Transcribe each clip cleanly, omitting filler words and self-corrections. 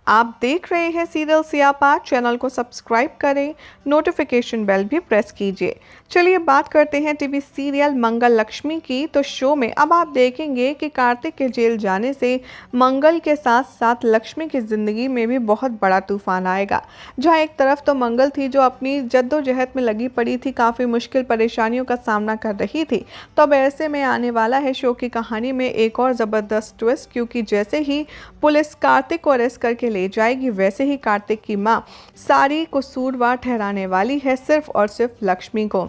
आप देख रहे हैं सीरियल सियापा। चैनल को सब्सक्राइब करें, नोटिफिकेशन बेल भी प्रेस कीजिए। चलिए बात करते हैं टीवी सीरियल मंगल लक्ष्मी की। तो शो में अब आप देखेंगे कि कार्तिक के जेल जाने से मंगल के साथ साथ लक्ष्मी की ज़िंदगी में भी बहुत बड़ा तूफान आएगा। जहां एक तरफ तो मंगल थी जो अपनी जद्दोजहद में लगी पड़ी थी, काफ़ी मुश्किल परेशानियों का सामना कर रही थी। तो अब ऐसे में आने वाला है शो की कहानी में एक और ज़बरदस्त ट्विस्ट, क्योंकि जैसे ही पुलिस कार्तिक को अरेस्ट करके ले जाएगी, वैसे ही कार्तिक की मां सारी कसूरवार ठहराने वाली है सिर्फ और सिर्फ लक्ष्मी को।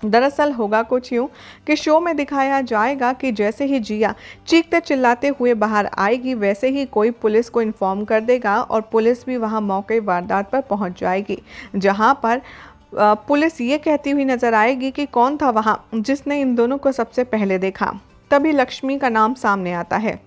दरअसल होगा कुछ यूं कि शो में दिखाया जाएगा कि जैसे ही जिया चीखते चिल्लाते हुए बाहर आएगी, वैसे ही कोई पुलिस को इन्फॉर्म कर देगा और पुलिस भी वहां मौके वारदात पर पहुंच जाएगी, जहां पर पुलिस ये कहती हुई नजर आएगी कि कौन था वहां जिसने इन दोनों को सबसे पहले देखा। तभी लक्ष्मी का नाम सामने आता है।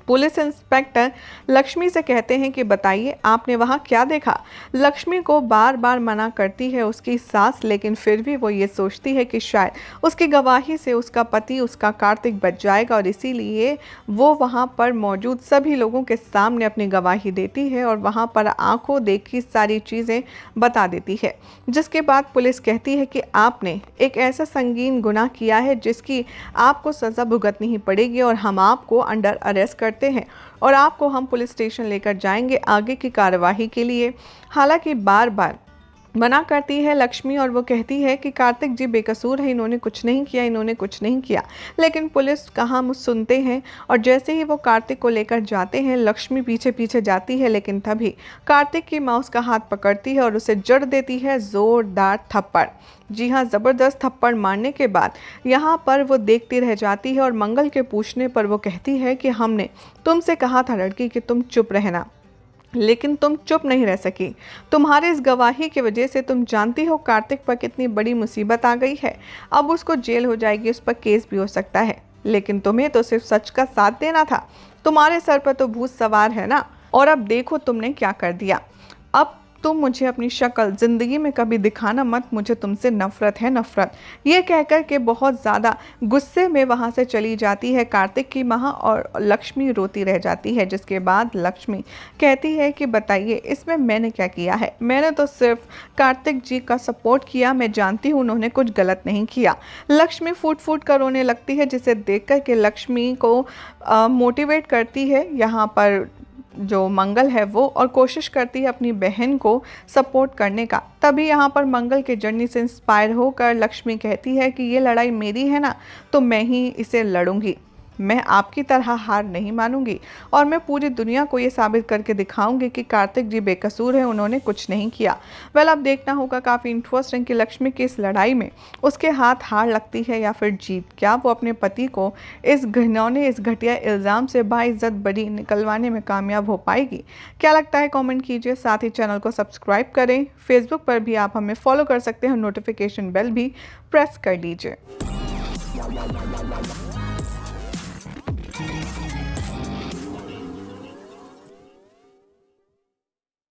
पुलिस इंस्पेक्टर लक्ष्मी से कहते हैं कि बताइए आपने वहाँ क्या देखा। लक्ष्मी को बार बार मना करती है उसकी सास, लेकिन फिर भी वो ये सोचती है कि शायद उसकी गवाही से उसका पति, उसका कार्तिक बच जाएगा, और इसीलिए वो वहाँ पर मौजूद सभी लोगों के सामने अपनी गवाही देती है और वहाँ पर आंखों देखी सारी चीज़ें बता देती है। जिसके बाद पुलिस कहती है कि आपने एक ऐसा संगीन गुनाह किया है जिसकी आपको सज़ा भुगतनी ही पड़ेगी, और हम आपको अंडर अरेस्ट करते हैं और आपको हम पुलिस स्टेशन लेकर जाएंगे आगे की कार्यवाही के लिए। हालांकि बार बार मना करती है लक्ष्मी और वो कहती है कि कार्तिक जी बेकसूर है, इन्होंने कुछ नहीं किया, इन्होंने कुछ नहीं किया। लेकिन पुलिस कहाँ मुझ सुनते हैं, और जैसे ही वो कार्तिक को लेकर जाते हैं, लक्ष्मी पीछे पीछे जाती है, लेकिन तभी कार्तिक की माँ उसका हाथ पकड़ती है और उसे जड़ देती है जोरदार थप्पड़। जी हाँ, ज़बरदस्त थप्पड़ मारने के बाद यहाँ पर वो देखती रह जाती है और मंगल के पूछने पर वो कहती है कि हमने तुमसे कहा था लड़की कि तुम चुप रहना, लेकिन तुम चुप नहीं रह सकी। तुम्हारे इस गवाही की वजह से तुम जानती हो कार्तिक पर कितनी बड़ी मुसीबत आ गई है। अब उसको जेल हो जाएगी, उस पर केस भी हो सकता है, लेकिन तुम्हें तो सिर्फ सच का साथ देना था। तुम्हारे सर पर तो भूत सवार है ना, और अब देखो तुमने क्या कर दिया। अब तुम मुझे अपनी शक्ल ज़िंदगी में कभी दिखाना मत, मुझे तुमसे नफ़रत है, नफ़रत। ये कहकर के बहुत ज़्यादा गुस्से में वहाँ से चली जाती है कार्तिक की माँ, और लक्ष्मी रोती रह जाती है। जिसके बाद लक्ष्मी कहती है कि बताइए इसमें मैंने क्या किया है। मैंने तो सिर्फ कार्तिक जी का सपोर्ट किया, मैं जानती हूँ उन्होंने कुछ गलत नहीं किया। लक्ष्मी फूट फूट कर रोने लगती है, जिसे देख कर के लक्ष्मी को मोटिवेट करती है यहाँ पर जो मंगल है वो, और कोशिश करती है अपनी बहन को सपोर्ट करने का। तभी यहाँ पर मंगल के जर्नी से इंस्पायर होकर लक्ष्मी कहती है कि ये लड़ाई मेरी है ना, तो मैं ही इसे लड़ूंगी। मैं आपकी तरह हार नहीं मानूंगी, और मैं पूरी दुनिया को ये साबित करके दिखाऊंगी कि कार्तिक जी बेकसूर हैं, उन्होंने कुछ नहीं किया। वेल, अब देखना होगा काफ़ी इंटरेस्टिंग कि लक्ष्मी की इस लड़ाई में उसके हाथ हार लगती है या फिर जीत। क्या वो अपने पति को इस घिनौने, इस घटिया इल्ज़ाम से बाइज्जत बरी निकलवाने में कामयाब हो पाएगी? क्या लगता है कॉमेंट कीजिए, साथ ही चैनल को सब्सक्राइब करें। फेसबुक पर भी आप हमें फॉलो कर सकते हैं, नोटिफिकेशन बेल भी प्रेस कर लीजिए।